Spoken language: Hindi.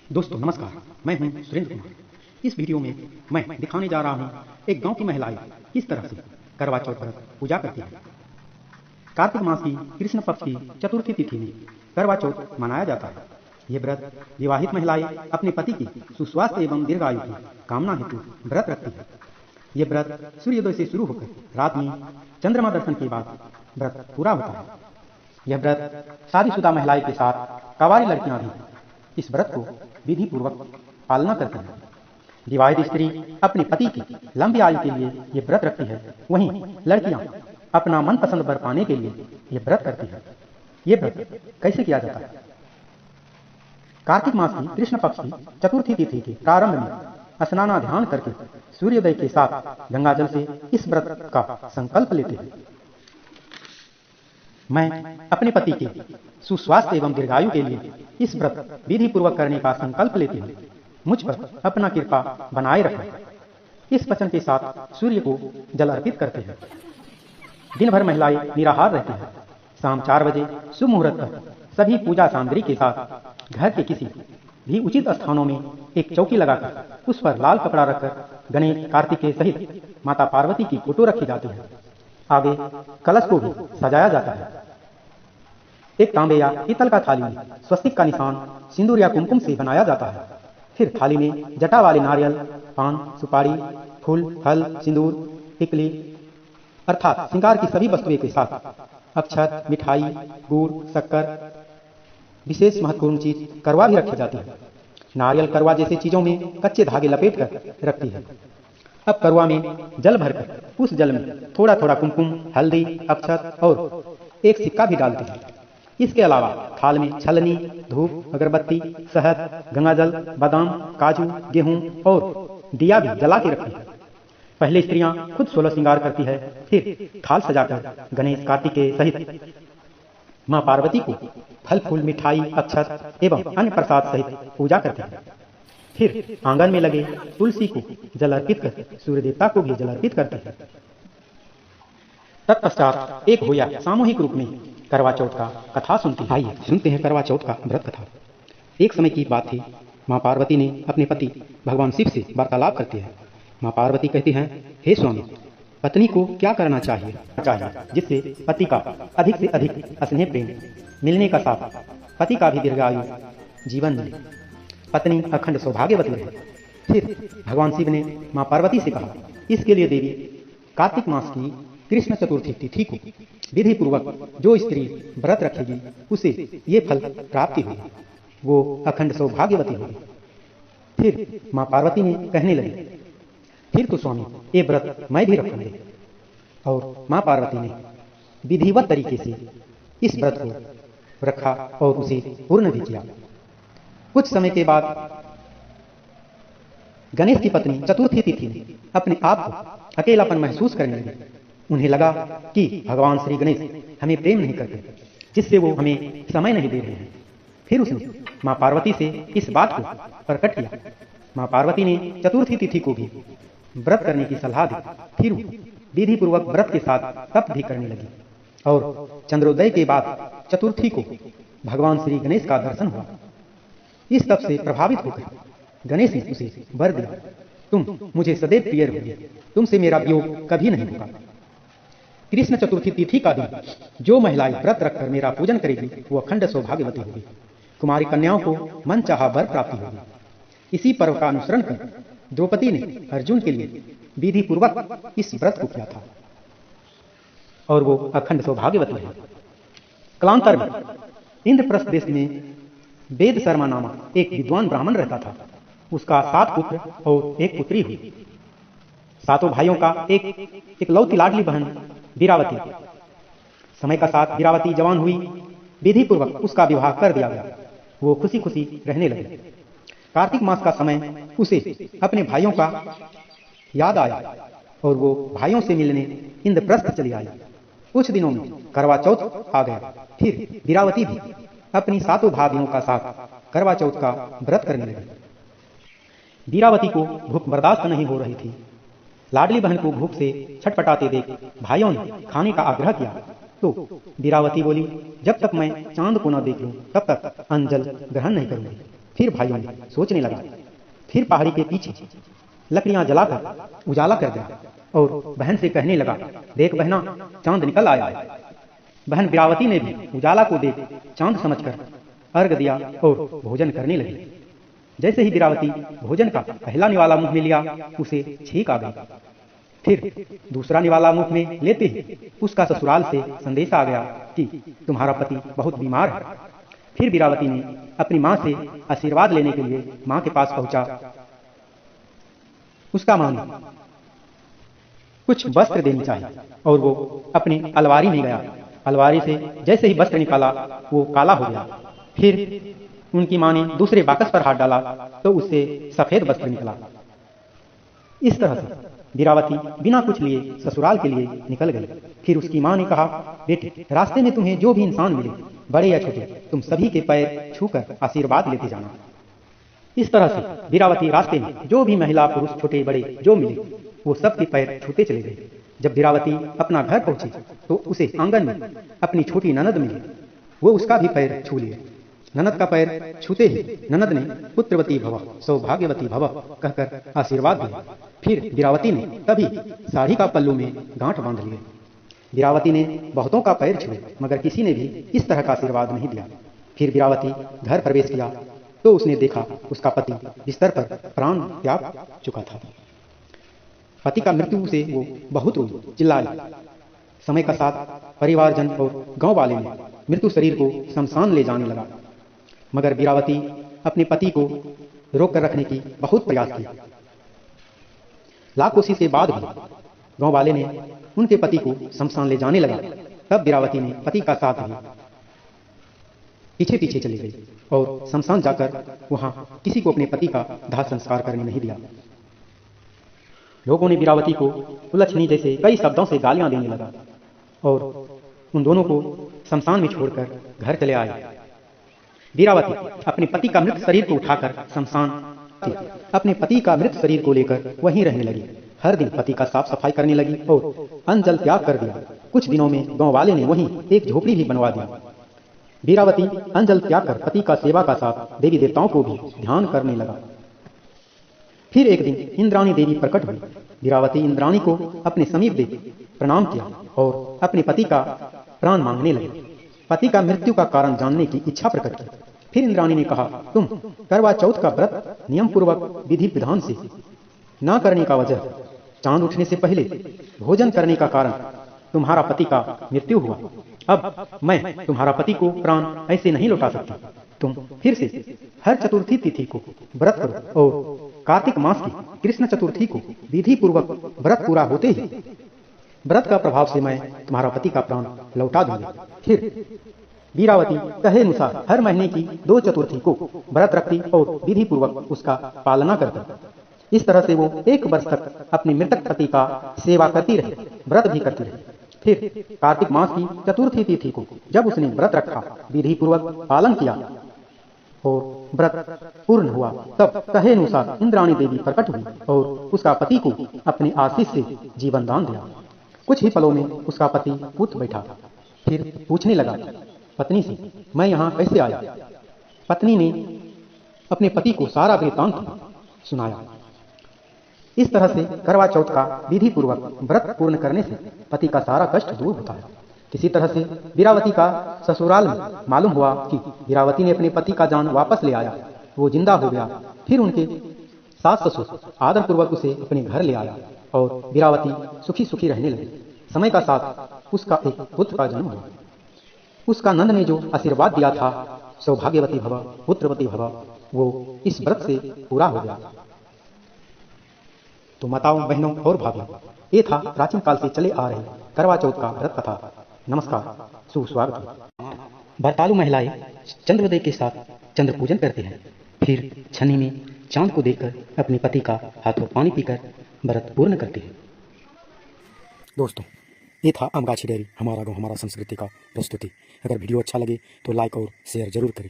दोस्तों नमस्कार, मैं हूं सुरेंद्र कुमार। इस वीडियो में मैं दिखाने जा रहा हूं एक गांव की महिलाएं किस तरह से करवा चौथ व्रत पूजा करती हैं। कार्तिक मास की कृष्ण पक्ष की चतुर्थी तिथि में करवा चौथ मनाया जाता है। ये व्रत विवाहित महिलाएं अपने पति की सुस्वास्थ्य एवं दीर्घायु की कामना हेतु व्रत रखती है। ये व्रत सूर्योदय से शुरू होकर रात में चंद्रमा दर्शन के बाद व्रत पूरा होता है। यह व्रत शादीशुदा महिलाएं के साथ कवारी लड़कियां भी इस व्रत को विधि पूर्वक पालना करती हैं। विवाहित स्त्री अपने पति की लंबी आयु के लिए ये व्रत रखती है, वहीं लड़कियां अपना मनपसंद वर पाने के लिए ये व्रत करती है। ये व्रत कैसे किया जाता है? कार्तिक मास की कृष्ण पक्ष की चतुर्थी तिथि के प्रारंभ में स्नानाध्यान करके सूर्योदय के साथ गंगा जल से इस व्रत का संकल्प लेते हैं। मैं अपने पति के सुस्वास्थ्य एवं दीर्घायु के लिए इस व्रत विधि पूर्वक करने का संकल्प लेती हूँ। मुझ पर अपना कृपा बनाए रखें। इस वचन के साथ सूर्य को जल अर्पित करते हैं। दिन भर महिलाएं निराहार रहती हैं। शाम 4 बजे शुभ मुहूर्त पर सभी पूजा सामग्री के साथ घर के किसी भी उचित स्थानों में एक चौकी लगाकर उस पर लाल कपड़ा रखकर गणेश कार्तिकेय सहित माता पार्वती की फोटो रखी जाती है। आगे कलश को भी सजाया जाता है। एक तांबे या पीतल का थाली में स्वस्तिक का निशान सिंदूर या कुमकुम से बनाया जाता है। फिर थाली में जटा वाले नारियल, पान, सुपारी, फूल, फल, सिंदूर, टिकली अर्थात श्रृंगार की सभी वस्तुएं के साथ अक्षत, मिठाई, गुड़, शक्कर, विशेष महत्वपूर्ण चीज करवा भी रखी जाती है। नारियल करवा जैसे चीजों में कच्चे धागे लपेट कर रखती है। अब करवा में जल भरकर उस जल में थोड़ा थोड़ा कुमकुम, हल्दी, अक्षत और एक सिक्का भी डालती है। इसके अलावा थाल में छलनी, धूप, अगरबत्ती, शहद, गंगाजल, बादाम, काजू, गेहूं और दिया भी जला के रखती है। पहले स्त्रियां खुद 16 श्रृंगार करती है, फिर थाल सजाकर गणेश कार्तिकेय सहित मां पार्वती को फल फूल, मिठाई, अक्षत एवं अन्य प्रसाद सहित पूजा करती है। फिर आंगन में लगे तुलसी को जल अर्पित कर सूर्य देवता को भी जल अर्पित करती है। तत्पश्चात एक होया सामूहिक रूप में करवा चौथ का कथा सुनती है। आइए सुनते हैं करवा चौथ का व्रत कथा। एक समय की बात थी। मां पार्वती ने अपने पति भगवान शिव से वार्तालाप करती है। मां पार्वती कहती हैं, हे स्वामी, पत्नी को क्या करना चाहिए जिससे पति का अधिक से अधिक स्नेह प्रेम मिलने का साथ पति का भी दीर्घायु जीवन मिले, पत्नी अखंड सौभाग्यवती रहे। फिर भगवान शिव ने मां पार्वती से कहा, इसके लिए देवी कार्तिक मास की कृष्ण चतुर्थी तिथि को विधि पूर्वक जो स्त्री व्रत रखेगी उसे ये फल प्राप्ति होगी, वो अखंड सौभाग्यवती होगी। फिर मां पार्वती ने कहने लगी, फिर तो स्वामी ये व्रत मैं भी रखूंगी। और मां पार्वती ने विधिवत तरीके से इस व्रत को रखा और उसे पूर्ण भी किया। कुछ समय के बाद गणेश की पत्नी चतुर्थी तिथि में अपने आप को अकेलापन महसूस करने लगी। उन्हें लगा कि भगवान श्री गणेश हमें प्रेम नहीं करते, जिससे वो हमें समय नहीं दे रहे हैं। फिर उसने मां पार्वती से इस बात को प्रकट किया। मां पार्वती ने चतुर्थी तिथि को भी व्रत करने की सलाह दी। फिर वो विधि पूर्वक व्रत के साथ तप भी करने लगी और चंद्रोदय के बाद चतुर्थी को भगवान श्री गणेश का दर्शन हुआ। इस तप से प्रभावित होकर गणेश ने उसे वर दिया, तुम मुझे सदैव प्रिय रहोगे, तुमसे मेरा वियोग कभी नहीं होगा। कृष्ण चतुर्थी तिथि का दिन जो महिलाएं व्रत रखकर मेरा पूजन करेगी वो अखंड सौभाग्यवती होगी। कुमारी कन्याओं को मन चाहा वर प्राप्ति होगी। इसी पर्व का अनुसरण कर द्रौपदी ने अर्जुन के लिए विधि पूर्वक इस व्रत को किया था और वो अखंड सौभाग्यवती है। कालांतर में इंद्रप्रस्थ देश में वेद शर्मा नामक एक विद्वान ब्राह्मण रहता था। उसका 7 पुत्र और 1 पुत्री हुई। 7 भाइयों का एक लौती लाडली बहन वीरावती। समय का साथ वीरावती जवान हुई। विधि पूर्वक उसका विवाह कर दिया गया। वो खुशी खुशी रहने लगे। कार्तिक मास का समय उसे अपने भाइयों का याद आया और वो भाइयों से मिलने इंद्रप्रस्थ चली आई। कुछ दिनों में करवा चौथ आ गया। फिर वीरावती भी अपनी 7 भाभियों का साथ करवा चौथ का व्रत करने लगी। वीरावती को भूख बर्दाश्त नहीं हो रही थी। लाडली बहन को भूख से छटपटाते देख भाइयों ने खाने का आग्रह किया तो वीरावती बोली, जब तक मैं चांद को न देख लूं तब तक अन्न जल ग्रहण नहीं करूंगी। फिर भाइयों ने सोचने लगा। फिर पहाड़ी के पीछे लकड़ियां जलाकर उजाला कर दिया और बहन से कहने लगा, देख बहना, चांद निकल आया है। बहन बीरावती ने भी उजाला को देख चांद समझकर अर्घ दिया और भोजन करने लगी। जैसे ही बीरावती भोजन का पहला निवाला मुंह में लिया, उसे छींक आ गई। फिर दूसरा निवाला मुंह में लेते ही उसका ससुराल से संदेश आ गया कि तुम्हारा पति बहुत बीमार है। फिर बीरावती ने अपनी मां से आशीर्वाद लेने के लिए मां के पास पहुंचा। उसका मां ने कुछ वस्त्र देनी चाहिए और वो अपनी अलमारी में गया। अलमारी से जैसे ही वस्त्र निकाला वो काला हो गया। फिर उनकी मां ने दूसरे बाकस पर हाथ डाला तो उससे सफेद वस्त्र निकला। इस तरह से बीरावती बिना कुछ लिए ससुराल के लिए निकल गई। फिर उसकी मां ने कहा, बेटे, रास्ते में तुम्हें जो भी इंसान मिले, बड़े या छोटे, तुम सभी के पैर छूकर आशीर्वाद लेते जाना। इस तरह से बीरावती रास्ते में जो भी महिला, पुरुष, छोटे बड़े जो मिले, वो सबके पैर छूते चले गए। जब बीरावती अपना घर पहुंची तो उसे आंगन में अपनी छोटी ननद मिली। वो उसका भी पैर छू लिए। ननद का पैर छूते ही ननद ने पुत्रवती भव, सौभाग्यवती भव कहकर आशीर्वाद दिया। फिर बीरावती ने तभी साड़ी का पल्लू में गांठ बांध लिए। बीरावती ने बहुतों का पैर छुए, मगर किसी ने भी इस तरह का आशीर्वाद नहीं दिया। फिर बीरावती घर प्रवेश किया तो उसने देखा उसका पति बिस्तर पर प्राण त्याग चुका था। पति का मृत्यु से वो बहुत रोई, चिल्लाई। समय का साथ परिवारजन और गांव वाले ने मृत्यु शरीर को शमशान ले जाने लगा, मगर बीरावती अपने पति को रोक कर रखने की बहुत प्रयास किया। लाख कोशिश के बाद भी गांव वाले ने उनके पति को शमशान ले जाने लगा। तब बीरावती ने पति का साथ भी पीछे पीछे चली गई और शमशान जाकर वहां किसी को अपने पति का दाह संस्कार करने नहीं दिया। लोगों ने बीरावती को उलझनी जैसे कई शब्दों से गालियां देने लगा और उन दोनों को शमशान में छोड़कर घर चले आए। बीरावती अपने पति का मृत शरीर को उठाकर शमशान अपने पति का मृत शरीर को लेकर वहीं रहने लगी। हर दिन पति का साफ सफाई करने लगी और अन्न जल त्याग कर दिया। कुछ दिनों में गांव वाले ने वहीं एक झोपड़ी भी बनवा दी। बीरावती अन्न जल त्याग कर पति का सेवा का साथ देवी देवताओं को भी ध्यान करने लगा। फिर एक दिन इंद्राणी देवी प्रकट हुई। बीरावती इंद्राणी को अपने समीप देख प्रणाम किया और अपने पति का प्राण मांगने लगे। पति का मृत्यु का कारण जानने की इच्छा प्रकट की। फिर इंद्राणी ने कहा, तुम करवा चौथ का व्रत नियम पूर्वक विधि विधान से न करने का वजह, चांद उठने से पहले भोजन करने का कारण तुम्हारा पति का मृत्यु हुआ। अब मैं तुम्हारा पति को प्राण ऐसे नहीं लौटा सकती। तुम फिर से हर चतुर्थी तिथि को व्रत करो और कार्तिक मास की कृष्ण चतुर्थी को विधि पूर्वक व्रत पूरा होते ही व्रत का प्रभाव से मैं तुम्हारा पति का प्राण लौटा दूंगी। फिर बीरावती कहे अनुसार हर महीने की 2 चतुर्थी को व्रत रखती और विधि पूर्वक उसका पालना करती। इस तरह से वो 1 वर्ष तक अपने मृतक पति का सेवा करती रही, व्रत भी करती रही। फिर कार्तिक मास की चतुर्थी तिथि को जब उसने व्रत रखा, विधि पूर्वक पालन किया और व्रत पूर्ण हुआ, तब कहे अनुसार इंद्राणी देवी प्रकट हुई और उसका पति को अपने आशीष से जीवन दान दिया। कुछ ही पलों में उसका पति उठ बैठा। फिर पूछने लगा पत्नी से, मैं यहाँ कैसे आया? पत्नी ने अपने पति को सारा वृत्तांत सुनाया। इस तरह से करवा चौथ का विधि पूर्वक व्रत पूर्ण करने से पति का सारा कष्ट दूर होता है। किसी तरह से बीरावती का ससुराल में मालूम हुआ कि बीरावती ने अपने पति का जान वापस ले आया, वो जिंदा हो गया। फिर उनके सास ससुर आदर पूर्वक उसे अपने घर ले आया और बीरावती सुखी सुखी रहने लगी। समय का साथ उसका एक पुत्र का जन्म हुआ। उसका नंद ने जो आशीर्वाद दिया था, सौभाग्यवती भव, पुत्रवती भव, वो इस व्रत से पूरा हो गया। तो माताओं, बहनों और भाभीओं, ये था प्राचीन काल से चले आ रही करवा चौथ का व्रत कथा। नमस्कार, सुस्वागत। व्रतालु महिलाएं चंद्रोदय के साथ चंद्र पूजन करते हैं, फिर छन्नी में चांद को देखकर अपने पति का हाथों पानी पीकर व्रत पूर्ण करते हैं। दोस्तों, ये था आमगाछी डेयरी हमारा गाँव हमारा संस्कृति का प्रस्तुति। अगर वीडियो अच्छा लगे तो लाइक और शेयर जरूर करें।